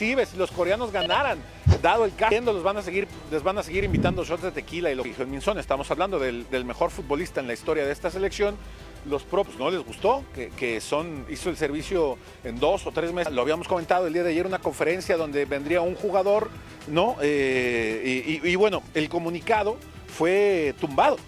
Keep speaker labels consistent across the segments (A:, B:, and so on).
A: inclusive si los coreanos ganaran, dado el caso, les van a seguir invitando shots de tequila y lo que dijo Min Son. Estamos hablando del mejor futbolista en la historia de esta selección. Los propios no les gustó, que Son hizo el servicio en 2 o 3 meses. Lo habíamos comentado el día de ayer, una conferencia donde vendría un jugador, ¿no? Y bueno, el comunicado fue tumbado.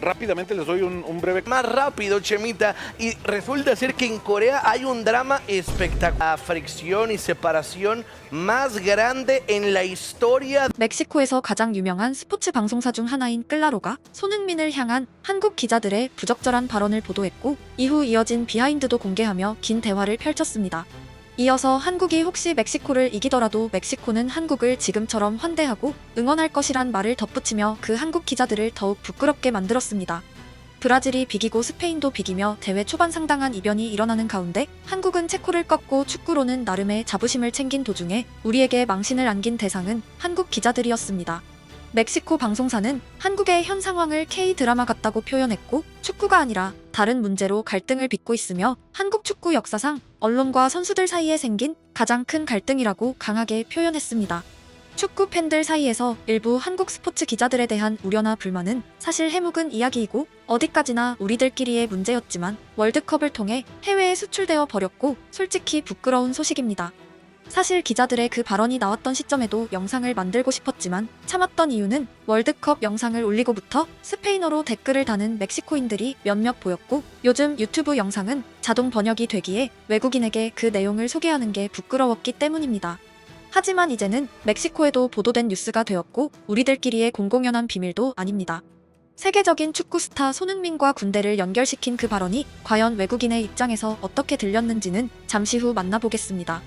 A: Rápidamente les doy un breve...
B: Más rápido, Chemita, y resulta ser que en Corea hay un drama espectacular. La fricción y separación más grande en la historia.
C: 멕시코에서 가장 유명한 스포츠 방송사 중 하나인 클라로가 손흥민을 향한 한국 기자들의 부적절한 발언을 보도했고 이후 이어진 비하인드도 공개하며 긴 대화를 펼쳤습니다. 이어서 한국이 혹시 멕시코를 이기더라도 멕시코는 한국을 지금처럼 환대하고 응원할 것이란 말을 덧붙이며 그 한국 기자들을 더욱 부끄럽게 만들었습니다. 브라질이 비기고 스페인도 비기며 대회 초반 상당한 이변이 일어나는 가운데 한국은 체코를 꺾고 축구로는 나름의 자부심을 챙긴 도중에 우리에게 망신을 안긴 대상은 한국 기자들이었습니다. 멕시코 방송사는 한국의 현 상황을 K-드라마 같다고 표현했고 축구가 아니라 다른 문제로 갈등을 빚고 있으며 한국 축구 역사상 언론과 선수들 사이에 생긴 가장 큰 갈등이라고 강하게 표현했습니다. 축구 팬들 사이에서 일부 한국 스포츠 기자들에 대한 우려나 불만은 사실 해묵은 이야기이고 어디까지나 우리들끼리의 문제였지만 월드컵을 통해 해외에 수출되어 버렸고 솔직히 부끄러운 소식입니다. 사실 기자들의 그 발언이 나왔던 시점에도 영상을 만들고 싶었지만 참았던 이유는 월드컵 영상을 올리고부터 스페인어로 댓글을 다는 멕시코인들이 몇몇 보였고 요즘 유튜브 영상은 자동 번역이 되기에 외국인에게 그 내용을 소개하는 게 부끄러웠기 때문입니다. 하지만 이제는 멕시코에도 보도된 뉴스가 되었고 우리들끼리의 공공연한 비밀도 아닙니다. 세계적인 축구 스타 손흥민과 군대를 연결시킨 그 발언이 과연 외국인의 입장에서 어떻게 들렸는지는 잠시 후 만나보겠습니다.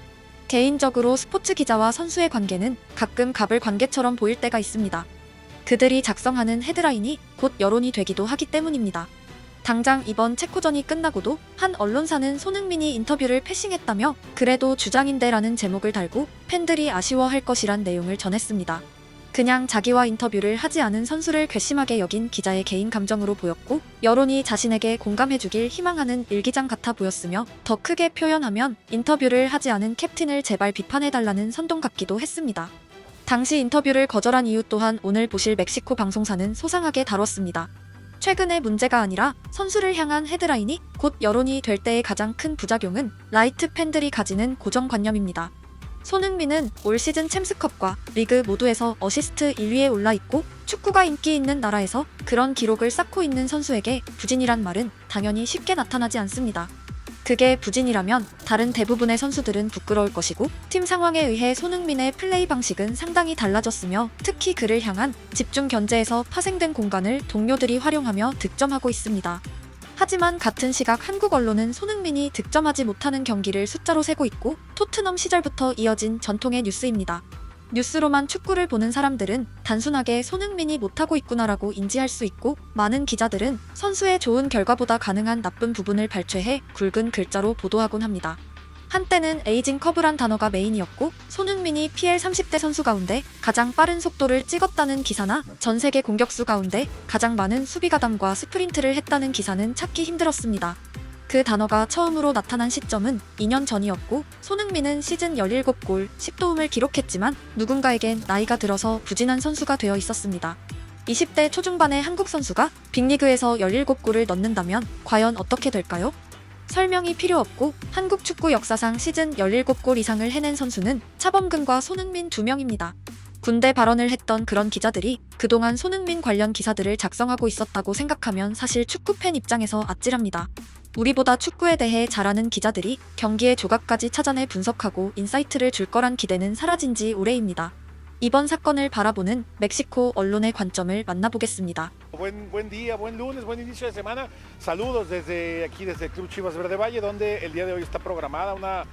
C: 개인적으로 스포츠 기자와 선수의 관계는 가끔 갑을 관계처럼 보일 때가 있습니다. 그들이 작성하는 헤드라인이 곧 여론이 되기도 하기 때문입니다. 당장 이번 체코전이 끝나고도 한 언론사는 손흥민이 인터뷰를 패싱했다며 그래도 주장인데라는 제목을 달고 팬들이 아쉬워할 것이란 내용을 전했습니다. 그냥 자기와 인터뷰를 하지 않은 선수를 괘씸하게 여긴 기자의 개인 감정으로 보였고 여론이 자신에게 공감해주길 희망하는 일기장 같아 보였으며 더 크게 표현하면 인터뷰를 하지 않은 캡틴을 제발 비판해달라는 선동 같기도 했습니다. 당시 인터뷰를 거절한 이유 또한 오늘 보실 멕시코 방송사는 소상하게 다뤘습니다. 최근의 문제가 아니라 선수를 향한 헤드라인이 곧 여론이 될 때의 가장 큰 부작용은 라이트 팬들이 가지는 고정관념입니다. 손흥민은 올 시즌 챔스컵과 리그 모두에서 어시스트 1위에 올라있고 축구가 인기 있는 나라에서 그런 기록을 쌓고 있는 선수에게 부진이란 말은 당연히 쉽게 나타나지 않습니다. 그게 부진이라면 다른 대부분의 선수들은 부끄러울 것이고 팀 상황에 의해 손흥민의 플레이 방식은 상당히 달라졌으며 특히 그를 향한 집중 견제에서 파생된 공간을 동료들이 활용하며 득점하고 있습니다. 하지만 같은 시각 한국 언론은 손흥민이 득점하지 못하는 경기를 숫자로 세고 있고 토트넘 시절부터 이어진 전통의 뉴스입니다. 뉴스로만 축구를 보는 사람들은 단순하게 손흥민이 못하고 있구나라고 인지할 수 있고 많은 기자들은 선수의 좋은 결과보다 가능한 나쁜 부분을 발췌해 굵은 글자로 보도하곤 합니다. 한때는 에이징 커브란 단어가 메인이었고 손흥민이 PL 30대 선수 가운데 가장 빠른 속도를 찍었다는 기사나 전 세계 공격수 가운데 가장 많은 수비 가담과 스프린트를 했다는 기사는 찾기 힘들었습니다. 그 단어가 처음으로 나타난 시점은 2년 전이었고 손흥민은 시즌 17골 10도움을 기록했지만 누군가에겐 나이가 들어서 부진한 선수가 되어 있었습니다. 20대 초중반의 한국 선수가 빅리그에서 17골을 넣는다면 과연 어떻게 될까요? 설명이 필요 없고 한국 축구 역사상 시즌 17골 이상을 해낸 선수는 차범근과 손흥민 2명입니다. 군대 발언을 했던 그런 기자들이 그동안 손흥민 관련 기사들을 작성하고 있었다고 생각하면 사실 축구팬 입장에서 아찔합니다. 우리보다 축구에 대해 잘 아는 기자들이 경기의 조각까지 찾아내 분석하고 인사이트를 줄 거란 기대는 사라진 지 오래입니다. 이번 사건을 바라보는 멕시코 언론의 관점을 만나보겠습니다.
A: Buen día, buen lunes, buen inicio de semana. Saludos desde aquí, desde el Club Chivas Verde Valle, donde el día de hoy está programada una...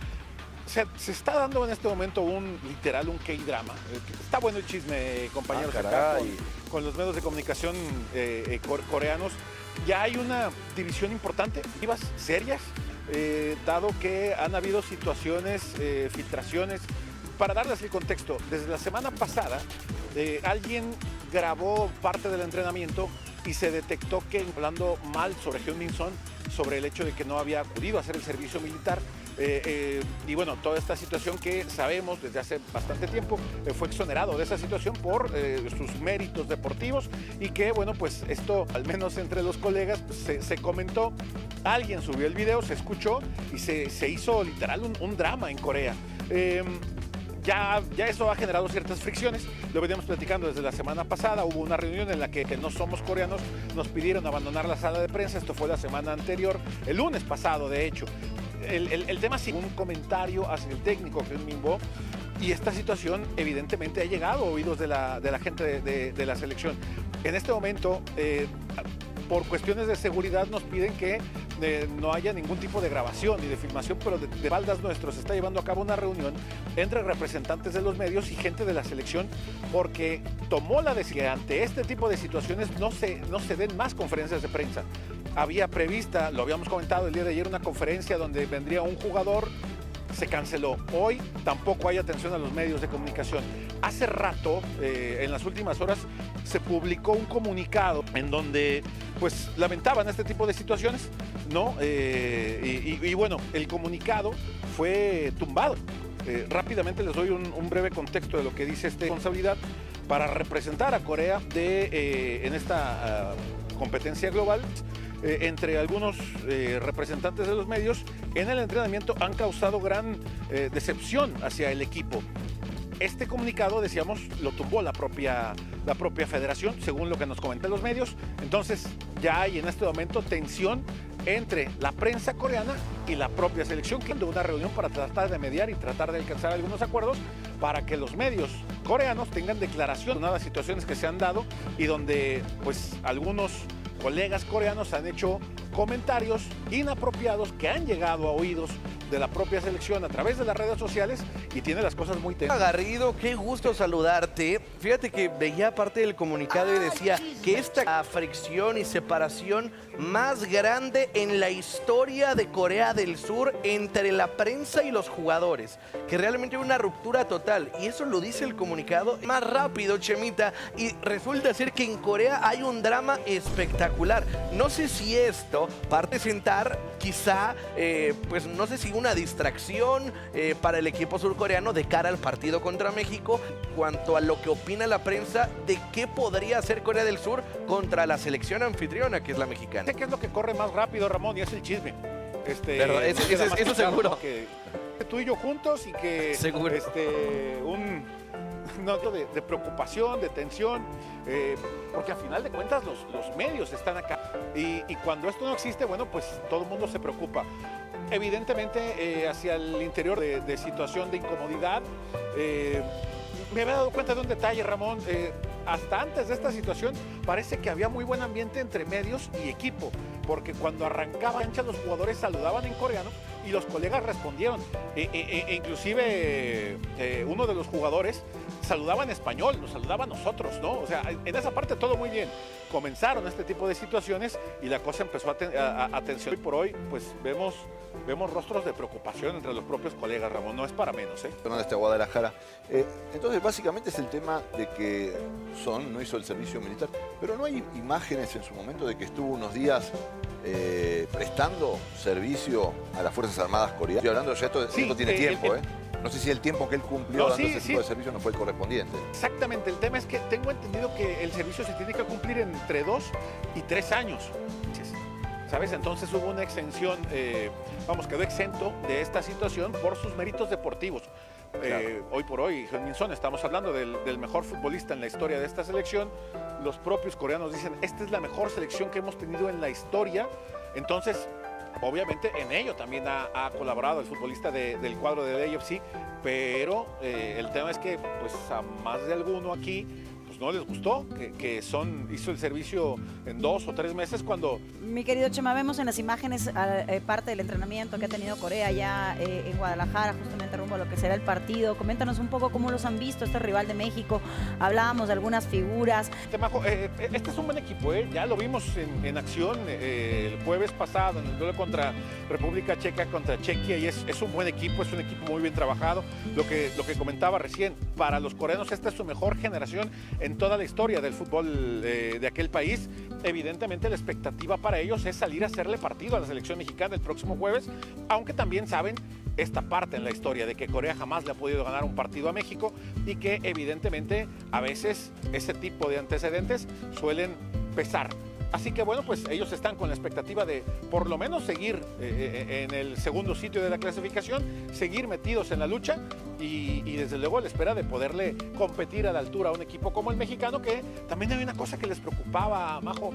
A: Se está dando en este momento un K-drama. Está bueno el chisme, compañeros, acá con los medios de comunicación coreanos. Ya hay una división importante, serias, dado que han habido situaciones, filtraciones. Para darles el contexto, desde la semana pasada alguien grabó parte del entrenamiento y se detectó que, hablando mal sobre Min Son, sobre el hecho de que no había acudido a hacer el servicio militar, Y bueno, toda esta situación que sabemos desde hace bastante tiempo, fue exonerado de esa situación por sus méritos deportivos y que bueno, pues esto al menos entre los colegas pues, se comentó, alguien subió el video, se escuchó y se hizo literal un drama en Corea. Ya eso ha generado ciertas fricciones, lo veníamos platicando desde la semana pasada, hubo una reunión en la que no somos coreanos nos pidieron abandonar la sala de prensa, esto fue la semana anterior, el lunes pasado de hecho. El tema es un comentario hacia el técnico Hyun Min-bo y esta situación evidentemente ha llegado a oídos de la gente de la selección. En este momento, por cuestiones de seguridad nos piden que no haya ningún tipo de grabación ni de filmación, pero de espaldas nuestros se está llevando a cabo una reunión entre representantes de los medios y gente de la selección porque tomó la decisión que ante este tipo de situaciones no se den más conferencias de prensa. Había prevista, lo habíamos comentado el día de ayer, una conferencia donde vendría un jugador, se canceló. Hoy tampoco hay atención a los medios de comunicación. Hace rato, en las últimas horas, se publicó un comunicado en donde pues lamentaban este tipo de situaciones, ¿no? Y bueno, el comunicado fue tumbado. Rápidamente les doy un breve contexto de lo que dice esta responsabilidad para representar a Corea en esta competencia global. Entre algunos representantes de los medios en el entrenamiento han causado gran decepción hacia el equipo. Este comunicado, decíamos, lo tumbó la propia federación, según lo que nos comentan los medios. Entonces ya hay en este momento tensión entre la prensa coreana y la propia selección, que de una reunión para tratar de mediar y tratar de alcanzar algunos acuerdos para que los medios coreanos tengan declaración de las situaciones que se han dado y donde pues algunos colegas coreanos han hecho comentarios inapropiados que han llegado a oídos de la propia selección a través de las redes sociales y tiene las cosas muy tensas.
B: Garrido, qué gusto saludarte. Fíjate que veía parte del comunicado y decía que esta fricción y separación más grande en la historia de Corea del Sur entre la prensa y los jugadores, que realmente hay una ruptura total y eso lo dice el comunicado más rápido, Chemita, y resulta ser que en Corea hay un drama espectacular. No sé si esto parte de sentar quizá, pues no sé si una distracción para el equipo surcoreano de cara al partido contra México, cuanto a lo que opina la prensa de qué podría hacer Corea del Sur contra la selección anfitriona, que es la mexicana.
A: Sé que es lo que corre más rápido, Ramón, y es el chisme.
B: ¿Verdad? Eso seguro.
A: Que tú y yo juntos y que
B: seguro.
A: Un noto de preocupación, de tensión, porque al final de cuentas los medios están acá y cuando esto no existe, bueno, pues todo el mundo se preocupa. Evidentemente, hacia el interior de situación de incomodidad, me había dado cuenta de un detalle, Ramón. Hasta antes de esta situación parece que había muy buen ambiente entre medios y equipo, porque cuando arrancaba cancha los jugadores saludaban en coreano y los colegas respondieron. Inclusive uno de los jugadores saludaba en español, nos saludaba a nosotros, ¿no? O sea, en esa parte todo muy bien. Comenzaron este tipo de situaciones y la cosa empezó a tensión. Hoy por hoy, pues vemos rostros de preocupación entre los propios colegas, Ramón, no es para menos, ¿eh?
D: Fernández de Guadalajara. Entonces, básicamente es el tema de que Son no hizo el servicio militar, pero no hay imágenes en su momento de que estuvo unos días prestando servicio a las Fuerzas Armadas coreanas. Estoy hablando ya, esto tiene tiempo, ¿eh? No sé si el tiempo que él cumplió dando ese tipo de servicio no fue el correspondiente.
A: Exactamente, el tema es que tengo entendido que el servicio se tiene que cumplir entre 2 y 3 años. ¿Sabes? Entonces hubo una exención, quedó exento de esta situación por sus méritos deportivos. Claro. Hoy por hoy, Hyun Min Son, estamos hablando del mejor futbolista en la historia de esta selección. Los propios coreanos dicen, esta es la mejor selección que hemos tenido en la historia. Entonces, obviamente en ello también ha colaborado el futbolista del cuadro del AFC, pero el tema es que pues a más de alguno aquí pues no les gustó que Son hizo el servicio en 2 o 3 meses cuando...
E: Mi querido Chema, vemos en las imágenes parte del entrenamiento que ha tenido Corea ya en Guadalajara, justamente rumbo a lo que será el partido. Coméntanos un poco cómo los han visto, este rival de México. Hablábamos de algunas figuras.
A: Este es un buen equipo, ¿eh? Ya lo vimos en acción el jueves pasado en el duelo contra República Checa, contra Chequia, y es un buen equipo, es un equipo muy bien trabajado. Lo que comentaba recién, para los coreanos esta es su mejor generación en toda la historia del fútbol de aquel país. Evidentemente la expectativa para ellos es salir a hacerle partido a la selección mexicana el próximo jueves, aunque también saben esta parte en la historia de que Corea jamás le ha podido ganar un partido a México y que evidentemente a veces ese tipo de antecedentes suelen pesar. Así que bueno, pues ellos están con la expectativa de por lo menos seguir en el segundo sitio de la clasificación, seguir metidos en la lucha y desde luego la espera de poderle competir a la altura a un equipo como el mexicano, que también hay una cosa que les preocupaba, Majo,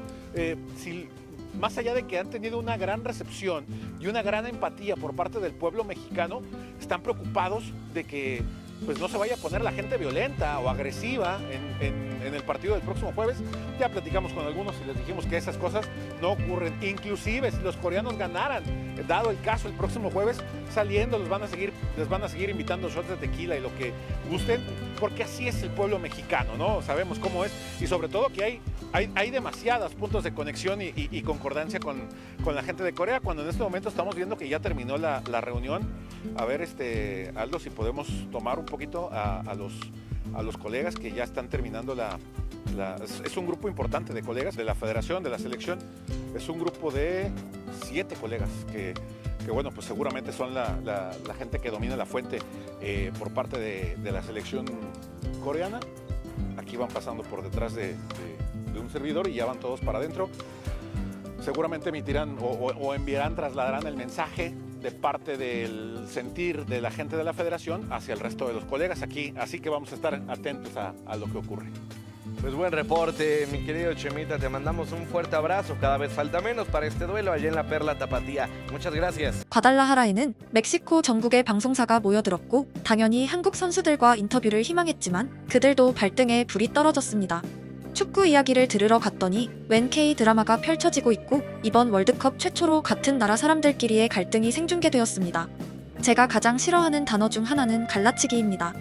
A: más allá de que han tenido una gran recepción y una gran empatía por parte del pueblo mexicano, están preocupados de que pues no se vaya a poner la gente violenta o agresiva en el partido del próximo jueves. Ya platicamos con algunos y les dijimos que esas cosas no ocurren. Inclusive si los coreanos ganaran, dado el caso el próximo jueves, saliendo les van a seguir invitando shots de tequila y lo que gusten, porque así es el pueblo mexicano, ¿no? Sabemos cómo es y sobre todo que hay demasiados puntos de conexión y concordancia con la gente de Corea, cuando en este momento estamos viendo que ya terminó la reunión. A ver, Aldo, si podemos tomar un poquito a los colegas que ya están terminando es un grupo importante de colegas de la federación, de la selección. Es un grupo de 7 colegas que bueno, pues seguramente son la gente que domina la fuente por parte de la selección coreana. Aquí van pasando por detrás de un servidor y ya van todos para adentro. Seguramente emitirán o enviarán, trasladarán el mensaje de parte del sentir de la gente de la federación hacia el resto de los colegas aquí, así que vamos a estar atentos a lo que ocurre.
B: Pues buen reporte, mi querido Chemita, te mandamos un fuerte abrazo. Cada vez falta menos para este duelo allá en la Perla Tapatía. Muchas gracias.
C: 과달라하라에는 멕시코 전국의 방송사가 모여들었고 당연히 한국 선수들과 인터뷰를 희망했지만 그들도 발등에 불이 떨어졌습니다. 축구 이야기를 들으러 갔더니 웬 K-드라마가 펼쳐지고 있고 이번 월드컵 최초로 같은 나라 사람들끼리의 갈등이 생중계되었습니다. 제가 가장 싫어하는 단어 중 하나는 갈라치기입니다.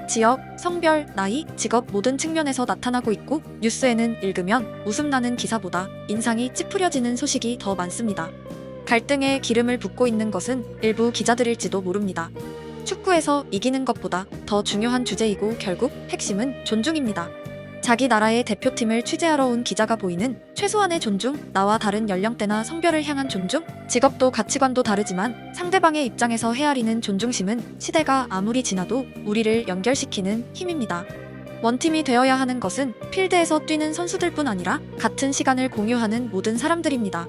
C: 지역, 성별, 나이, 직업 모든 측면에서 나타나고 있고 뉴스에는 읽으면 웃음나는 기사보다 인상이 찌푸려지는 소식이 더 많습니다. 갈등에 기름을 붓고 있는 것은 일부 기자들일지도 모릅니다. 축구에서 이기는 것보다 더 중요한 주제이고 결국 핵심은 존중입니다. 자기 나라의 대표팀을 취재하러 온 기자가 보이는 최소한의 존중, 나와 다른 연령대나 성별을 향한 존중, 직업도 가치관도 다르지만 상대방의 입장에서 헤아리는 존중심은 시대가 아무리 지나도 우리를 연결시키는 힘입니다. 원팀이 되어야 하는 것은 필드에서 뛰는 선수들뿐 아니라 같은 시간을 공유하는 모든 사람들입니다.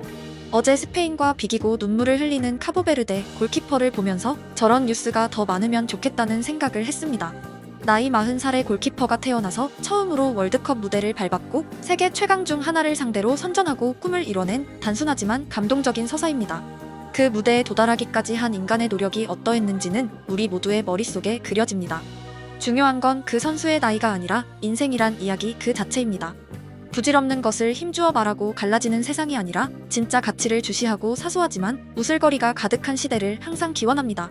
C: 어제 스페인과 비기고 눈물을 흘리는 카보베르데 골키퍼를 보면서 저런 뉴스가 더 많으면 좋겠다는 생각을 했습니다. 나이 40살의 골키퍼가 태어나서 처음으로 월드컵 무대를 밟았고 세계 최강 중 하나를 상대로 선전하고 꿈을 이뤄낸 단순하지만 감동적인 서사입니다. 그 무대에 도달하기까지 한 인간의 노력이 어떠했는지는 우리 모두의 머릿속에 그려집니다. 중요한 건 그 선수의 나이가 아니라 인생이란 이야기 그 자체입니다. 부질없는 것을 힘주어 말하고 갈라지는 세상이 아니라 진짜 가치를 주시하고 사소하지만 웃을거리가 가득한 시대를 항상 기원합니다.